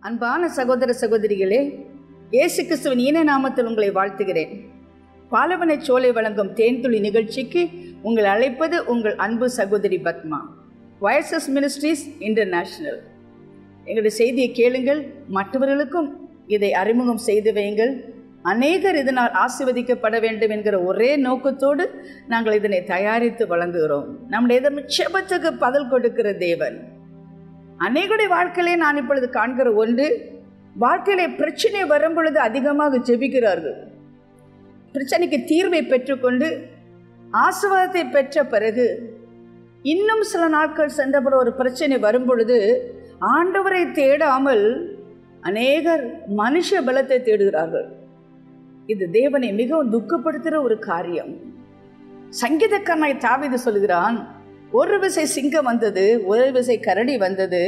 அன்பான சகோதர சகோதரிகளே, இயேசு கிறிஸ்துவின் இன நாமத்தில் உங்களை வாழ்த்துகிறேன். பாலவனை சோலை வழங்கும் தேன்துளி நிகழ்ச்சிக்கு உங்கள் அழைப்பது உங்கள் அன்பு சகோதரி பத்மா, வயசஸ் மினிஸ்ட்ரீஸ் இன்டர்நேஷனல். எங்களுடைய செய்தியை கேளுங்கள், மற்றவர்களுக்கும் இதை அறிமுகம் செய்து வையுங்கள். அநேகர் இதனால் ஆசீர்வதிக்கப்பட வேண்டும் என்கிற ஒரே நோக்கத்தோடு நாங்கள் இதனை தயாரித்து வழங்குகிறோம். நம்முடைய ஜெபத்துக்கு பதில் கொடுக்கிற தேவன். அநேகருடைய வாழ்க்கையிலே நான் இப்பொழுது காண்கிற ஒன்று, வாழ்க்கையிலே பிரச்சனை வரும் பொழுது அதிகமாக ஜெபிக்கிறார்கள். பிரச்சனைக்கு தீர்வை பெற்றுக்கொண்டு ஆசீர்வாதத்தை பெற்ற பிறகு இன்னும் சில நாட்கள் சென்ற பிறகு ஒரு பிரச்சனை வரும் பொழுது ஆண்டவரை தேடாமல் அநேகர் மனுஷ பலத்தை தேடுகிறார்கள். இது தேவனை மிகவும் துக்கப்படுத்துகிற ஒரு காரியம். சங்கீதக்காரனாய் தாவீது சொல்கிறான், ஒரு விசை சிங்கம் வந்தது, ஒரு விசை கரடி வந்தது,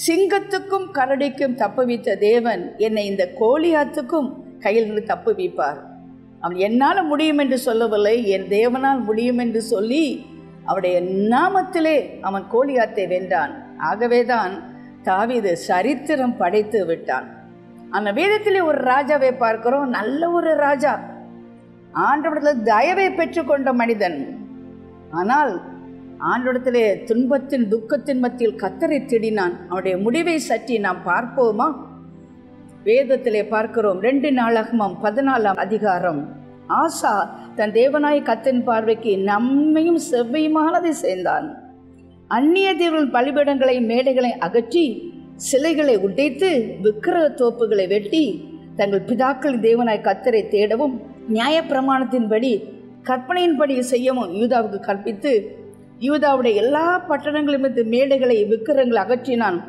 சிங்கத்துக்கும் கரடிக்கும் தப்புவித்த தேவன் என்னை இந்த கோலியாத்துக்கும் கையிலிருந்து தப்புவிப்பார். அவன் என்னால் முடியும் என்று சொல்லவில்லை, என் தேவனால் முடியும் என்று சொல்லி அவருடைய நாமத்திலே அவன் கோலியாத்தை வென்றான். ஆகவேதான் தாவீது சரித்திரம் படைத்து விட்டான். அந்த வேதத்திலே ஒரு ராஜாவை பார்க்கிறோம், நல்ல ஒரு ராஜா, ஆண்டவரிடத்தில் தயவை பெற்றுக்கொண்ட மனிதன். ஆனால் ஆண்டவரிடத்திலே துன்பத்தின் துக்கத்தின் மத்தியில் கர்த்தரை தேடினான். அவனுடைய முடிவை சற்றி நாம் பார்ப்போமா? வேதத்திலே பார்க்கிறோம், 2 நாளாகமம் 14ஆம் அதிகாரம். ஆசா தன் தேவனாய் கர்த்தரின் பார்வைக்கு நன்மையும் செவ்வையுமானதை செய்தான். அந்நிய தேவர்களின் பலிபீடங்களை மேடைகளை அகற்றி சிலைகளை உடைத்து விக்கிரக தோப்புகளை வெட்டி தங்கள் பிதாக்களின் தேவனாய் கர்த்தரை தேடவும் நியாயப்பிரமாணத்தின்படி கற்பனையின்படி செய்யவும் யூதாவுக்கு கற்பித்து யூதாவுடைய எல்லா பட்டணங்களிலும் மேடைகளை விக்கிரங்களை அகற்றினான்.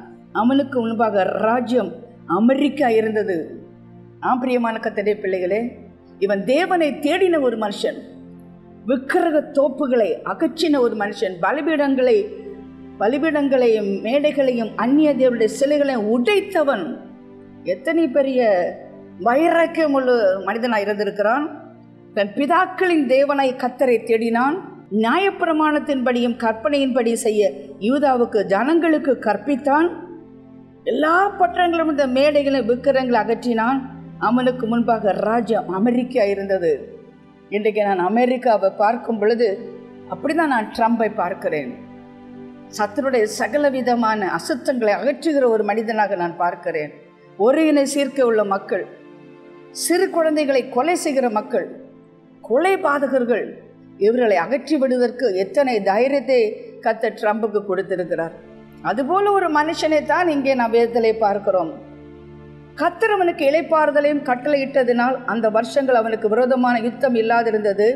அவனுக்கு முன்பாக ராஜ்யம் அமெரிக்கா இருந்தது. பிரியமான கர்த்தருடைய பிள்ளைகளே, இவன் தேவனை தேடின ஒரு மனுஷன், விக்கிரக தோப்புகளை அகற்றின ஒரு மனுஷன், பலிபீடங்களையும் மேடைகளையும் அந்நிய தேவனுடைய சிலைகளையும் உடைத்தவன். எத்தனை பெரிய வைராக்கியம் உள்ள மனிதனாய் இருந்திருக்கிறான். தன் பிதாக்களின் தேவனாய் கர்த்தரை தேடினான். நியாயப்பிரமாணத்தின்படியும் கற்பனையின்படி செய்ய யூதாவுக்கு ஜனங்களுக்கு கற்பித்தான். எல்லா பட்டணங்களும் இந்த மேடைகளை விக்கிரங்களை அகற்றினான். அவனுக்கு முன்பாக ராஜ்யம் அமெரிக்கா இருந்தது. இன்றைக்கு நான் அமெரிக்காவை பார்க்கும் பொழுது அப்படிதான் நான் ட்ரம்பை பார்க்கிறேன். சத்துருடைய சகல விதமான அசுத்தங்களை அகற்றுகிற ஒரு மனிதனாக நான் பார்க்கிறேன். ஒருங்கிணை சீர்க்க உள்ள மக்கள், சிறு குழந்தைகளை கொலை செய்கிற மக்கள், கொலை பாதகர்கள், இவர்களை அகற்றி விடுவதற்கு எத்தனை தைரியத்தை கர்த்தர் ட்ரம்புக்கு கொடுத்திருக்கிறார். அதுபோல ஒரு மனுஷனை தான் இங்கே நாம் வேதத்திலே பார்க்கிறோம். கர்த்தர் அவனுக்கு இளைப்பாறுதலையும் கட்டளையிட்டதினால் அந்த வருஷங்கள் அவனுக்கு விரோதமான யுத்தம் இல்லாதிருந்தது.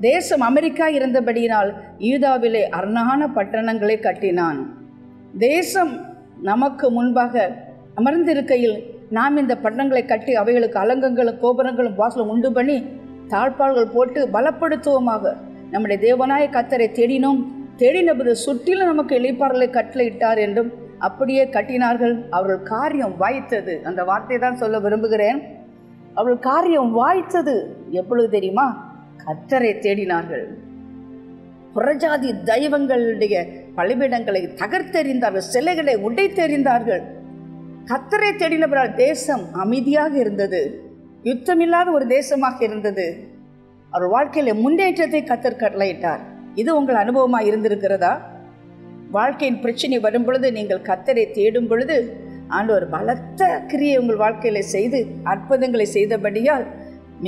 தேசம் அமெரிக்கா இருந்தபடியினால் யூதாவிலே அரணான பட்டணங்களை கட்டினான். தேசம் நமக்கு முன்பாக அமர்ந்திருக்கையில் நாம் இந்த பட்டணங்களை கட்டி அவைகளுக்கு அலங்கங்களும் கோபுரங்களும் வாசலும் உண்டு பண்ணி தாழ்பால்கள் போட்டு பலப்படுத்துவோமாக. நம்முடைய தேவனாய கர்த்தரை தேடினோம், தேடினபோது சுற்றிலும் நமக்கு இளைப்பாறுதலை கட்டளையிட்டார் என்றும் அப்படியே கட்டினார்கள். அவர்கள் காரியம் வாய்த்தது. அந்த வார்த்தை தான் சொல்ல விரும்புகிறேன். அவர்கள் காரியம் வாய்த்தது எப்பொழுது தெரியுமா? கர்த்தரை தேடினார்கள். புறஜாதி தெய்வங்களுடைய பலிபீடங்களை தகர்த்தெறிந்தார்கள், சிலைகளை உடைத்தெறிந்தார்கள். கர்த்தரை தேடினவரால் தேசம் அமைதியாக இருந்தது, யுத்தமில்லாத ஒரு தேசமாக இருந்தது. அவர் வாழ்க்கையில் முன்னேற்றத்தை கர்த்தர் கட்டளையிட்டார். இது உங்கள் அனுபவமாக இருந்திருக்கிறதா? வாழ்க்கையின் பிரச்சனை வரும் பொழுது நீங்கள் கர்த்தரை தேடும் பொழுது ஆண்டவர் பலத்த கிரியை உங்கள் வாழ்க்கையில் செய்து அற்புதங்களை செய்தபடியால்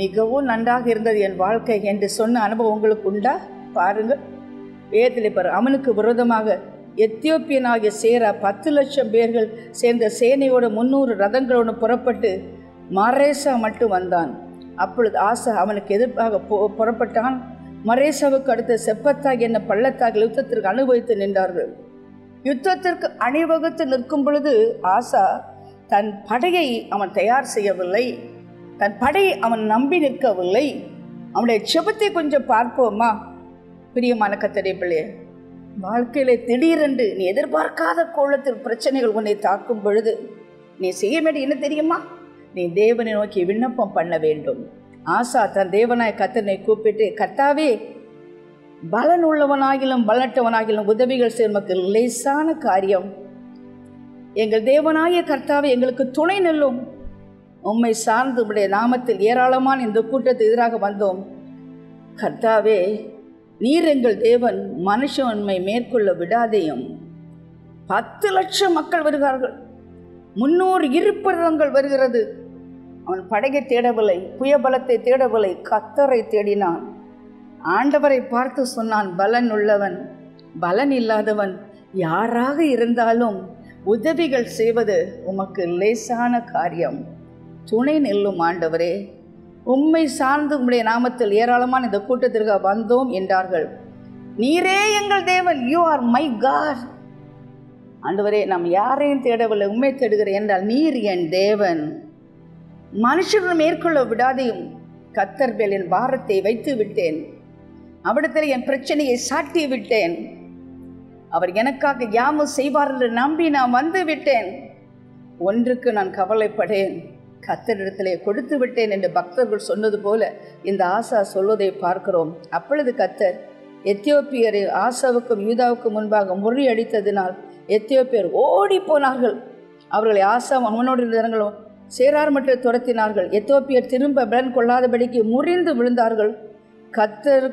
மிகவும் நன்றாக இருந்தது என் வாழ்க்கை என்று சொன்ன அனுபவம் உங்களுக்கு உண்டா? பாருங்கள், வேதத்திலே பாரு. அவனுக்கு விரோதமாக எத்தியோப்பியனாகிய சேரா 10 லட்சம் பேர்கள் சேர்ந்த சேனையோடு 300 ரதங்களோடு புறப்பட்டு மரேசா மட்டும் வந்தான். அப்பொழுது ஆசா அவனுக்கு எதிர்ப்பாக புறப்பட்டான். மரேசாவுக்கு அடுத்த செப்பத்தாகி என்ன பள்ளத்தாகில் யுத்தத்திற்கு அனுபவித்து நின்றார்கள். யுத்தத்திற்கு அணிவகுத்து நிற்கும் பொழுது ஆசா தன் படையை அவன் தயார் செய்யவில்லை, தன் படையை அவன் நம்பி நிற்கவில்லை. அவனுடைய செபத்தை கொஞ்சம் பார்ப்போமா? பிரியமான கர்த்தருடைய பிள்ளையே, வாழ்க்கையில திடீரென்று நீ எதிர்பார்க்காத கோலத்தில் பிரச்சனைகள் உன்னை தாக்கும் பொழுது நீ செய்ய வேண்டிய என்ன தெரியுமா? நீ தேவனை நோக்கி விண்ணப்பம் பண்ண வேண்டும். ஆசா தன் தேவனாய் கர்த்தனை கூப்பிட்டு, கர்த்தாவே பலன் உள்ளவனாகிலும் பலனற்றவனாகிலும் உதவிகள் செய்வதற்கு லேசான காரியம். எங்கள் தேவனாய கர்த்தாவே, எங்களுக்கு துணை நில்லும். உம்மை சார்ந்து உடைய நாமத்தில் ஏராளமான இந்த கூட்டத்துக்கு எதிராக வந்தோம். கர்த்தாவே, நீர் எங்கள் தேவன், மனுஷன் உண்மை மேற்கொள்ள விடாதேயும். 10 லட்சம் மக்கள் வருகிறார்கள், 300 இருப்பிடங்கள் வருகிறது. அவன் படையை தேடவில்லை, புயபலத்தை தேடவில்லை, கர்த்தரை தேடினான். ஆண்டவரை பார்த்து சொன்னான், பலன் உள்ளவன் பலன் இல்லாதவன் யாராக இருந்தாலும் உதவிகள் செய்வது உமக்கு லேசான காரியம். துணை நில்லும் ஆண்டவரே. உம்மை சார்ந்து உம்முடைய நாமத்தில் ஏராளமான இந்த கூட்டத்திற்கு வந்தோம் என்றார்கள். நீரே எங்கள் தேவன், யூ ஆர் மை காட். ஆண்டவரே, நாம் யாரையும் தேடவில்லை, உம்மை தேடுகிறேன் என்றால் நீர் என் தேவன். மனுஷர்கள் மேற்கொள்ள விடாதையும். கர்த்தர் மேல் என் பாரத்தை வைத்து விட்டேன். அவிடத்தில் என் பிரச்சனையை சாட்டி விட்டேன். அவர் எனக்காக யாமும் செய்வார் என்று நம்பி நான் வந்து விட்டேன். ஒன்றுக்கு நான் கவலைப்படேன், கர்த்தரிடத்திலே கொடுத்து விட்டேன் என்று பக்தர்கள் சொன்னது போல இந்த ஆசா சொல்வதை பார்க்கிறோம். அப்பொழுது கர்த்தர் எத்தியோப்பியரை ஆசாவுக்கும் யூதாவுக்கும் முன்பாக முறியடித்ததினால் எத்தியோப்பியர் ஓடி போனார்கள். அவர்களை ஆசா அவனோடு இருந்தவர்களும் சேரார் மட்டும் துரத்தினார்கள். எத்தியோப்பியர் திரும்ப பலன் கொள்ளாதபடிக்கு முறிந்து விழுந்தார்கள். கர்த்தர்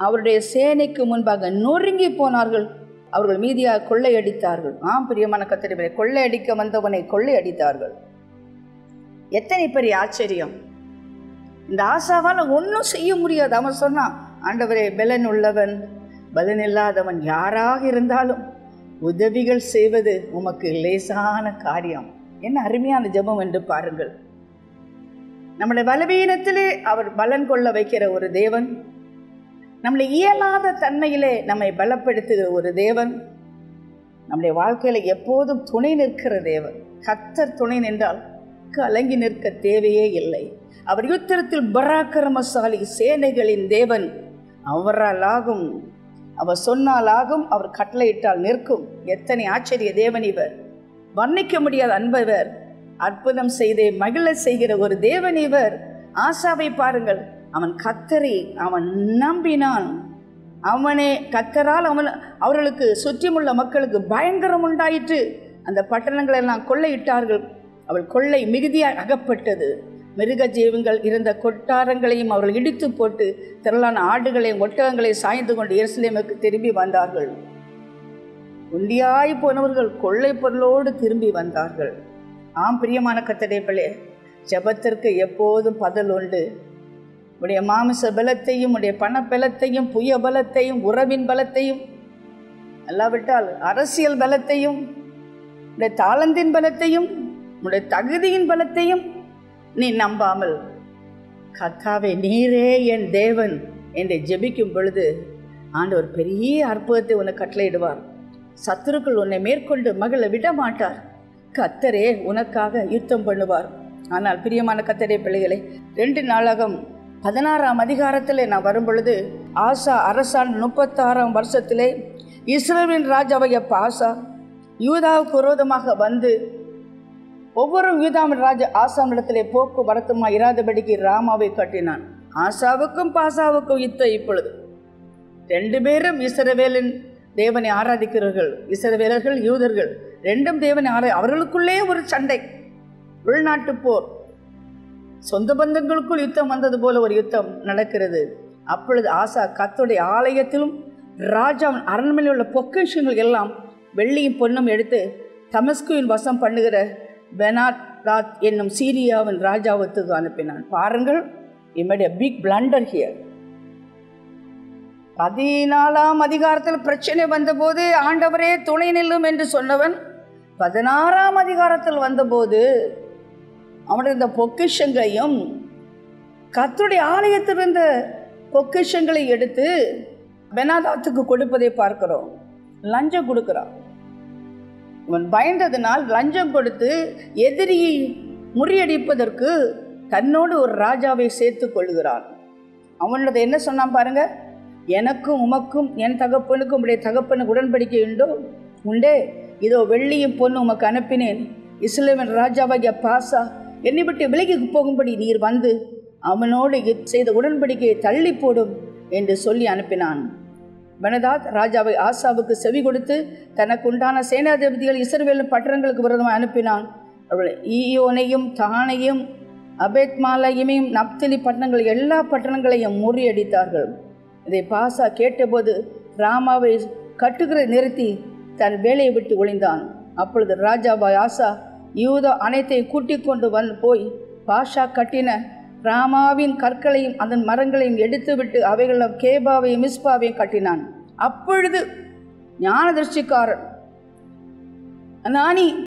அவருடைய சேனைக்கு முன்பாக நொறுங்கி போனார்கள். அவர்கள் மீதியாக கொள்ளையடித்தார்கள். பிரியமான கர்த்தரே, கொள்ளையடிக்க வந்தவனை கொள்ளையடித்தார்கள். எத்தனை பெரிய ஆச்சரியம்! இந்த ஆசாவால் ஒன்றும் செய்ய முடியாது. அவன் சொன்னான், ஆண்டவரே, பலன் உள்ளவன் பலன் இல்லாதவன் யாராக இருந்தாலும் உதவிகள் செய்வது உமக்கு லேசான காரியம். என்ன அருமையான ஜெபம் என்று பாருங்கள். நம்முடைய பலவீனத்திலே அவர் பலன் கொள்ள வைக்கிற ஒரு தேவன், நம்மளை இயலாத தன்மையிலே நம்மை பலப்படுத்துகிற ஒரு தேவன், நம்முடைய வாழ்க்கையில எப்போதும் துணை நிற்கிற தேவன். கர்த்தர் துணை நின்றால் கலங்கி நிற்க தேவையே இல்லை. அவர் யுத்தத்தில் பராக்கிரமசாலி, சேனைகளின் தேவன். அவரால் ஆகும், அவர் சொன்னால் ஆகும், அவர் கட்டளையிட்டால் நிற்கும். எத்தனை ஆச்சரிய தேவன் இவர்! வர்ணிக்க முடியாத அன்பவர், அற்புதம் செய்தே மகிழ செய்கிற ஒரு தேவன் இவர். ஆசாவை பாருங்கள், அவன் கர்த்தரை அவன் நம்பினான். அவனே கர்த்தரால் அவர்களுக்கு சுற்றியுள்ள மக்களுக்கு பயங்கரம் உண்டாயிற்று. அந்த பட்டணங்கள் எல்லாம் கொள்ளையிட்டார்கள். அவள் கொள்ளை மிகுதியாக அகப்பட்டது. மிருக ஜீவங்கள் இருந்த கொட்டாரங்களையும் அவர்கள் இடித்து போட்டு திரளான ஆடுகளையும் ஒட்டகங்களையும் சாய்ந்து கொண்டு எருசலேமுக்கு திரும்பி வந்தார்கள். உண்டியாய் போனவர்கள் கொள்ளை பொருளோடு திரும்பி வந்தார்கள். பிரியமான கர்த்தருடைய பிள்ளையே, ஜெபத்திற்கு எப்போதும் பதில் உண்டு. உடைய மாமிச பலத்தையும் உடைய பண பலத்தையும் புய பலத்தையும் உறவின் பலத்தையும் அல்லாவிட்டால் அரசியல் பலத்தையும் உடைய தாளந்தின் பலத்தையும் உடைய தகுதியின் பலத்தையும் நீ நம்பாமல், கர்த்தாவே நீரே என் தேவன் என்று ஜெபிக்கும் பொழுது ஆண்டவர் பெரிய அற்புதத்தை உன்னை கட்டளையிடுவார். சத்துருக்கள் உன்னை மேற்கொண்டு மகள விட மாட்டார். கர்த்தரே உனக்காக யுத்தம் பண்ணுவார். ஆனால் பிரியமான கர்த்தருடைய பிள்ளைகளை, 2 நாளாகம் 16ஆம் அதிகாரத்தில் நான் வரும் பொழுது, ஆசா அரசாண்ட 36ஆம் வருஷத்திலே இஸ்ரவேலின் ராஜாவாகிய ஆசா யூதாவுக்கு விரோதமாக வந்து ஒவ்வொரு யூதாவின் ராஜா ஆசாவிடத்திலே போக்குவரத்துமா இராதபடிக்கு ராமாவை கட்டினான். ஆசாவுக்கும் பாசாவுக்கும் யுத்தம். இப்பொழுது 2 பேரும் இஸ்ரவேலின் தேவனை ஆராதிக்கிறார்கள். இஸ்ரவேலர்கள் யூதர்கள் 2 தேவனை அவர்களுக்குள்ளே ஒரு சண்டை, உள்நாட்டு போர். சொந்த பந்தங்களுக்குள் யுத்தம் வந்தது போல ஒரு யுத்தம் நடக்கிறது. அப்பொழுது ஆசா கர்த்தருடைய ஆலயத்திலும் ராஜாவின் அரண்மனையில் உள்ள பொக்கிஷங்கள் எல்லாம் வெள்ளியும் பொன்னும் எடுத்து தமஸ்குவின் வசம் பண்ணுகிற பெனாதாத் என்னும் சீரியாவின் ராஜாவுக்கு அனுப்பினான். பாருங்கள், இம்மிடிய பிக் பிளண்டர் ஹியர். 14ஆம் அதிகாரத்தில் பிரச்சனை வந்தபோது ஆண்டவரே துணை நில்லும் என்று சொன்னவன் 16ஆம் அதிகாரத்தில் வந்தபோது அவனுடைய இந்த பொக்கிஷங்களையும் கர்த்தருடைய ஆலயத்தில் இருந்த பொக்கிஷங்களை எடுத்து பெனாதாத்துக்கு கொடுப்பதை பார்க்கிறோம். லஞ்சம் கொடுக்கிறான். இவன் பயந்ததினால் லஞ்சம் கொடுத்து எதிரியை முறியடிப்பதற்கு தன்னோடு ஒரு ராஜாவை சேர்த்து கொள்கிறான். அவனோட என்ன சொன்னான் பாருங்க, எனக்கும் உமக்கும் என் தகப்பனுக்கும் உடைய தகப்பனுக்கு உடன்படிக்கை உண்டே, இதோ வெள்ளியும் பொண்ணு உமக்கு அனுப்பினேன். இஸ்ரவேலின் ராஜாவாகிய பாசா என்னை விட்டு விலகி போகும்படி நீர் வந்து அவனோடு செய்த உடன்படிக்கையை தள்ளி போடும் என்று சொல்லி அனுப்பினான். பெனதாத் ராஜாவை ஆசாவுக்கு செவி கொடுத்து தனக்கு உண்டான சேனாதிபதிகள் இஸ்ரவேலின் பட்டணங்களுக்கு விரோதமாக அனுப்பினான். அவர்கள் ஈயோனையும் தானையும் அபேத்மாலையும் நப்தலி பட்டணங்கள் எல்லா பட்டணங்களையும் முறியடித்தார்கள். இதை பாசா கேட்டபோது ராமாவை கட்டுகளை நிறுத்தி தன் வேலையை விட்டு ஒளிந்தான். அப்பொழுது ராஜாவாய் ஆசா யூதா அனைத்தையும் கூட்டிக் கொண்டு போய் பாஷா கட்டின ராமாவின் கற்களையும் அதன் மரங்களையும் எடுத்துவிட்டு அவைகளில் கேபாவையும் மிஸ்பாவையும் கட்டினான். அப்பொழுது ஞானதர்ஷிக்காரன் அனானி